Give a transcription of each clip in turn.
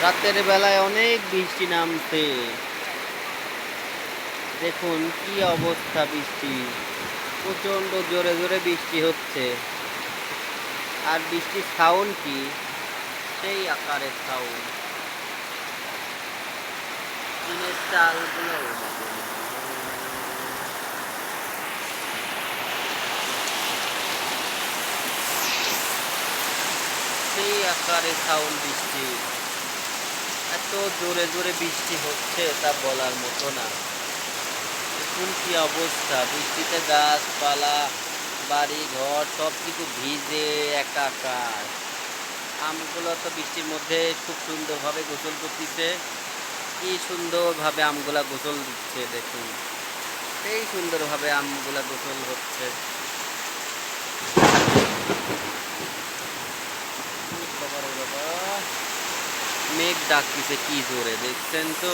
রাতের বেলায় অনেক বৃষ্টি নামছে। দেখুন কি অবস্থা বৃষ্টি, প্রচন্ড জোরে জোরে বৃষ্টি হচ্ছে। আর বৃষ্টির সাউন্ড কি, সেই আকারের সাউন্ড। টিনের চালগুলো সেই আকারে সাউন্ড বৃষ্টি। এত জোরে জোরে বৃষ্টি হচ্ছে তা বলার মতো না। দেখুন কি অবস্থা, বৃষ্টিতে গাছপালা বাড়ি ঘর সব কিছু ভিজে একাকার। আমগুলো তো বৃষ্টির মধ্যে খুব সুন্দরভাবে গোসল করতেছে। কি সুন্দরভাবে আমগুলা গোসল দিচ্ছে দেখুন, সেই সুন্দরভাবে আমগুলা গোসল হচ্ছে। বাবা রে বাবা, মেঘ ডাকতেছে কি জোরে, দেখছেন তো।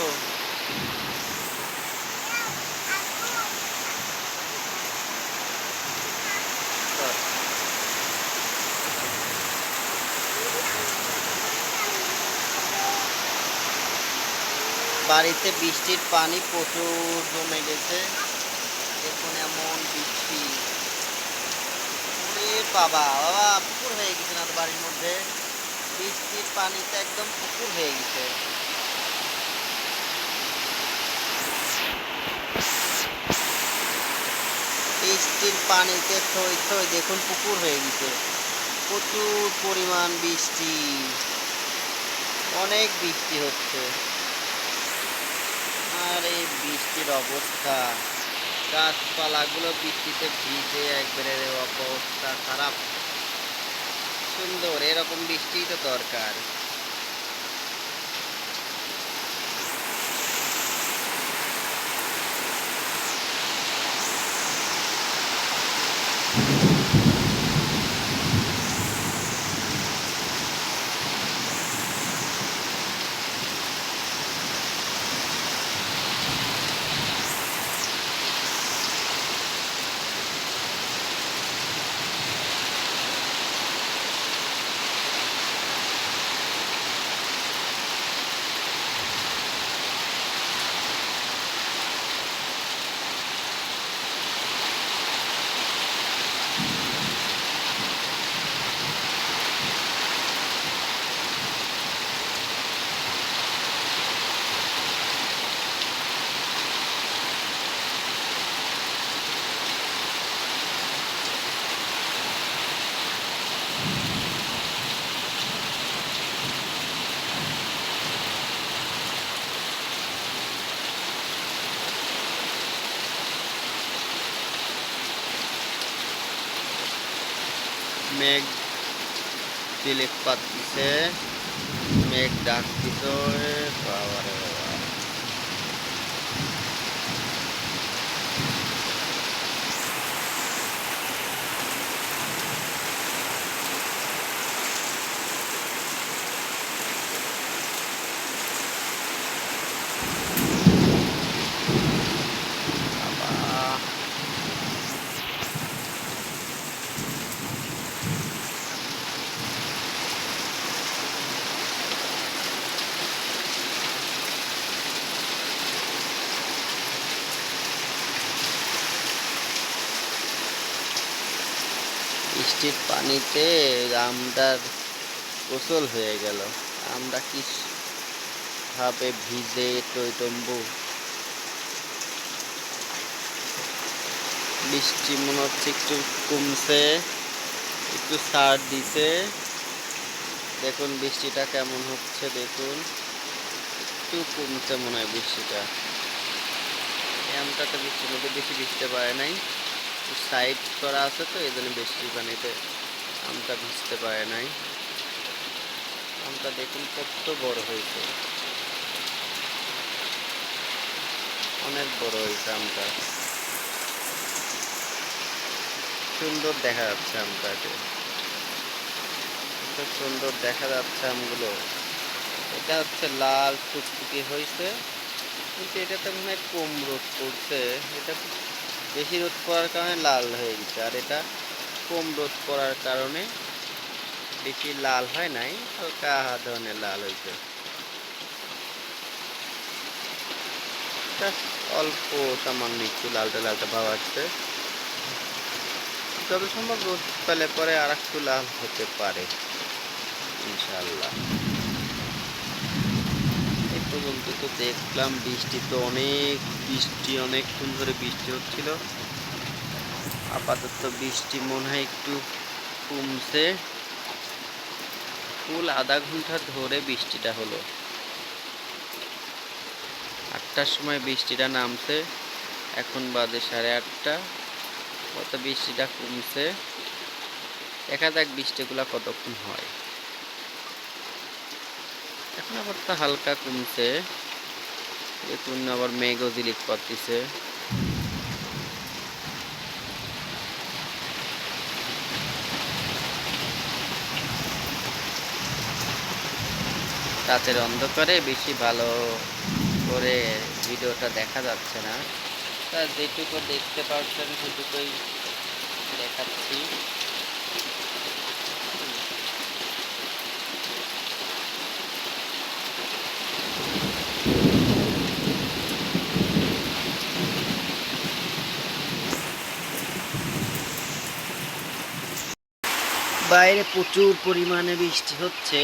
বাড়িতে বৃষ্টির পানি প্রচুর জমে গেছে। দেখুন এমন বৃষ্টি, ওরে বাবা বাবা, পুকুর হয়ে গেছে না তো বাড়ির মধ্যে। বৃষ্টির পানিতে একদম পুকুর হয়ে গেছে। বৃষ্টির পানিতে থই থই দেখুন পুকুর হয়ে গেছে। প্রচুর পরিমাণ বৃষ্টি, অনেক বৃষ্টি হচ্ছে। আর এই বৃষ্টির অবস্থা, গাছপালাগুলো বৃষ্টিতে ভিজে একবারে অবস্থা খারাপ। সুন্দর এরকম বৃষ্টি তো দরকার। মেঘ দিলে পাতিছে, মেঘ ডাকতিস, বাবা রে বাবা। বাবা, বৃষ্টির পানিতে আমটার গোসল হয়ে গেল। আমরা কি ভাবে ভিজে টইটম্বু। বৃষ্টি মনে হচ্ছে একটু কমছে, একটু ছাড় দিছে। দেখুন বৃষ্টিটা কেমন হচ্ছে, দেখুন একটু কমছে মনে হয় বৃষ্টিটা। এই আমটাতে বৃষ্টির মধ্যে বেশি ভিজতে পারে নাই, সাইড করা আছে তো এই জন্য বৃষ্টির পানিতে আমটা ভিজতে পারে নাই। আমটা দেখুন কত বড় হয়েছে, অনেক বড় হয়েছে আমটা, সুন্দর দেখা যাচ্ছে আমটাকে, খুব সুন্দর দেখা যাচ্ছে আমগুলো। এটা হচ্ছে লাল টুকটুকি হয়েছে, কিন্তু এটাতে মনে হয় কম রোদ পড়ছে। এটা বেশি রোদ পড়ার কারণে লাল হয়ে গেছে, আর এটা কম রোদ পড়ার কারণে বেশি লাল হয় নাই, হালকা ধরনের লাল হয়েছে। জাস্ট অল্প সামান্য একটু লালটা লালটা ভাব আসছে। যত সম্ভব রোদ পেলে পরে আর একটু লাল হতে পারে ইনশাআল্লাহ। এই পর্যন্ত তো দেখলাম বৃষ্টি তো অনেকক্ষণ ধরে বৃষ্টি হচ্ছিল। আপাতত বৃষ্টি মনে হয় একটু কমছে। ফুল আধা ঘন্টা ধরে বৃষ্টিটা হলো। 8টার সময় বৃষ্টিটা নামছে, এখন বাজে 8:30। কত বৃষ্টিটা কমছে, দেখা যাক বৃষ্টিগুলা কতক্ষণ হয়। এখন আবার তো হালকা কমছে, দেখুন আবার মেঘও জিলিক করতেছে। রাতের অন্ধকারে বেশি ভালো করে ভিডিওটা দেখা যাচ্ছে না, তা যেটুকু দেখতে পাচ্ছেন সেটুকুই দেখাচ্ছি। বাইরে প্রচুর পরিমাণে বৃষ্টি হচ্ছে,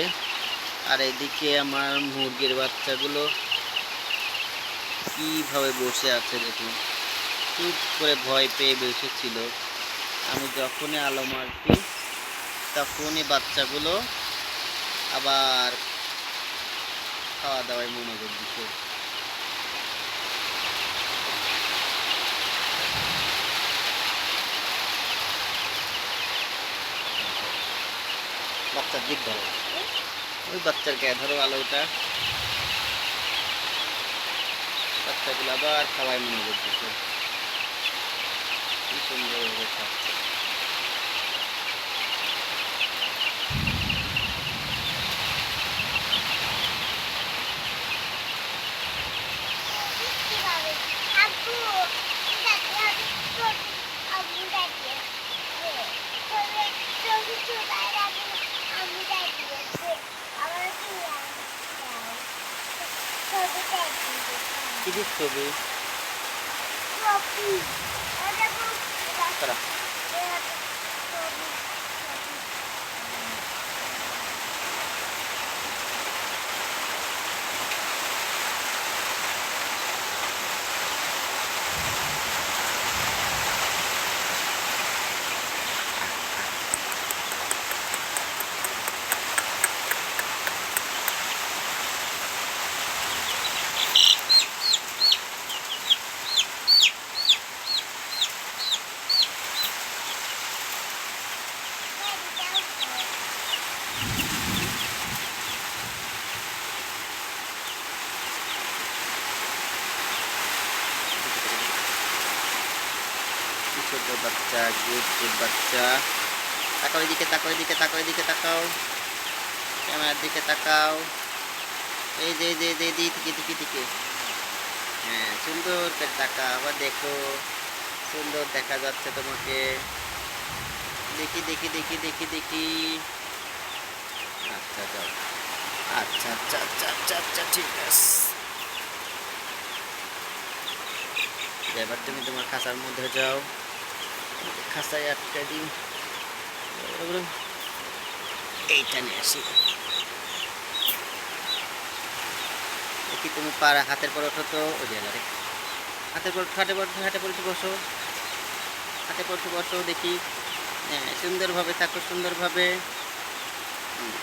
আর এদিকে আমার মুরগির বাচ্চাগুলো কিভাবে বসে আছে দেখুন। চুপ করে ভয় পেয়ে বসেছিল। আমি যখনই আলো মারছি তখনই বাচ্চাগুলো আবার খাওয়া দাওয়ায় মনোযোগ দিচ্ছে। বাচ্চার দিক ধরো, ওই বাচ্চার গায়ে ধরো আলোটা। বাচ্চাগুলো আবার খাওয়ায় মনোযোগ দিচ্ছে, কি সুন্দরভাবে খাচ্ছে। কিসের ছবি? তারা ছোট বাচ্চা, গুড বাচ্চা। তাকাও এদিকে, তাকাও এদিকে, তাকাও এদিকে, তাকাও ক্যামেরার দিকে তাকাও। এই যে যে যে দিকে, হ্যাঁ সুন্দর করে তাকাও, আবার দেখো সুন্দর দেখা যাচ্ছে তোমাকে। দেখি দেখি দেখি দেখি দেখি। আচ্ছা যাও, আচ্ছা আচ্ছা আচ্ছা আচ্ছা আচ্ছা ঠিক আছে। এবার তুমি তোমার খাঁচার মধ্যে যাও, খাঁচায় আটকে দিই। এইটা নিয়ে আসি। দেখি তুমি পারা হাতের পর ওঠো তো, ওই যে হাতের পর হাটে পর হাটে পর বসো, হাতে পর বসো দেখি। হ্যাঁ সুন্দরভাবে থাকো, সুন্দরভাবে।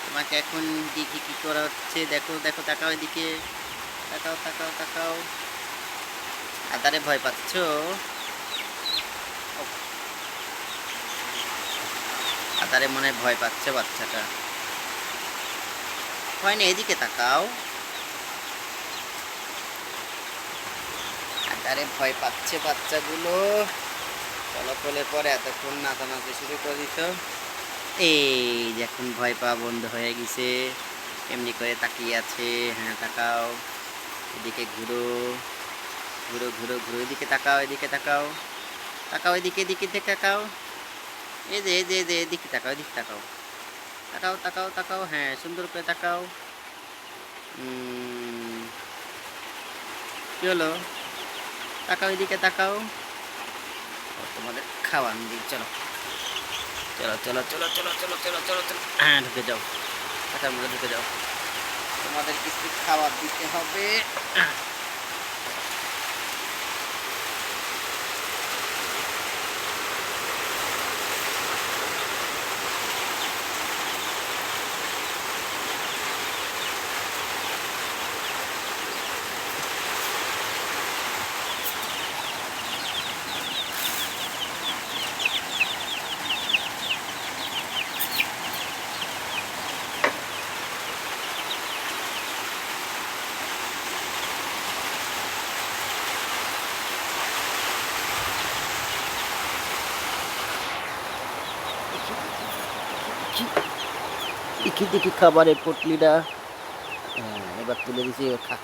তোমাকে এখন দেখি কি করা হচ্ছে, দেখো দেখো, তাকাও এদিকে, তাকাও তাকাও তাকাও। আদারে ভয় পাচ্ছ? আদারে মনে ভয় পাচ্ছে বাচ্চাটা। হয়নি, এদিকে তাকাও। আদারে ভয় পাচ্ছে বাচ্চাগুলো। চলো কোলে পরে এতক্ষণ নাচানাচি শুরু করে দিত। এই যে এখন ভয় পাওয়া বন্ধ হয়ে গেছে, এমনি করে তাকিয়ে আছে। হ্যাঁ তাকাও, এদিকে ঘুরো ঘুরো ঘুরো ঘুরো, এদিকে তাকাও, এদিকে তাকাও, তাকাও এদিকে, এদিকে তাকাও। এই যে এই যে এই যে এদিকে তাকাও, এদিকে তাকাও, তাকাও তাকাও তাকাও, হ্যাঁ সুন্দর করে তাকাও। কি হলো? তাকাও এদিকে তাকাও। তোমাদের খাওয়ান দিই, চলো চলো চলো চলো চলো চলো চলো চলো চলো, হ্যাঁ ঢুকে যাও, খাঁচার মধ্যে ঢুকে যাও, তোমাদের কিছু খাবার দিতে হবে। দেখি দেখি খাবারের পটলিটা, হ্যাঁ এবার তুলে দিছি, এবার খা।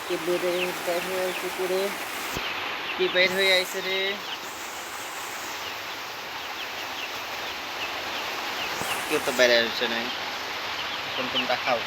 কি বের হয়ে আইছে করে, কি বের হয়ে আইছে রে, কেউ তো বেড়ে আসছে নাই, কোনটা খাও।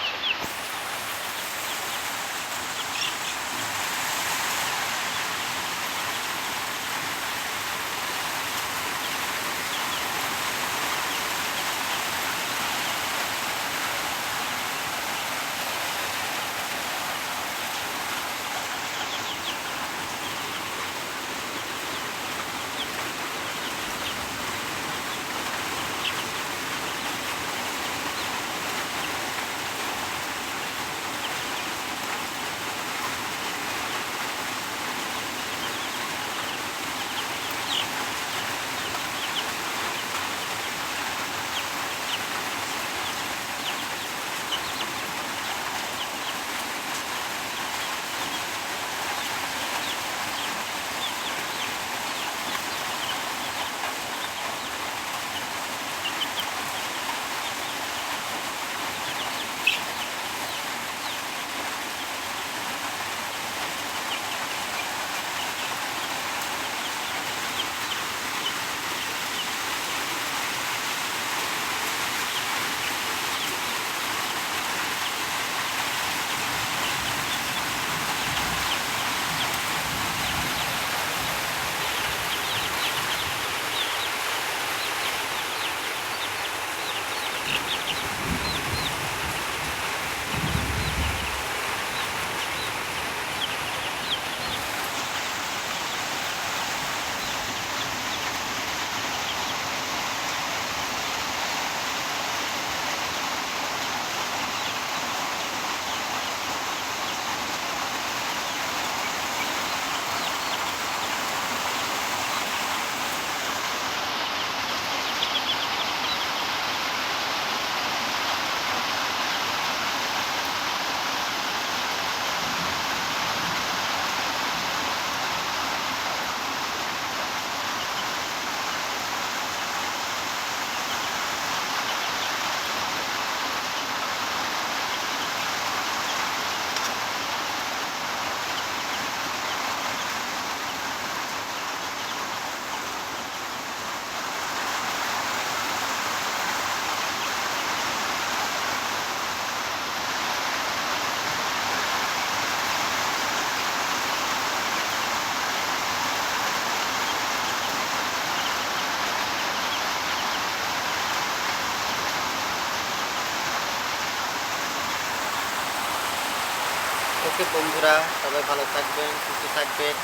ওকে বন্ধুরা, সবাই ভালো থাকবেন, সুস্থ থাকবেন,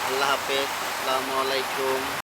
আল্লাহ হাফেজ, আসসালামু আলাইকুম।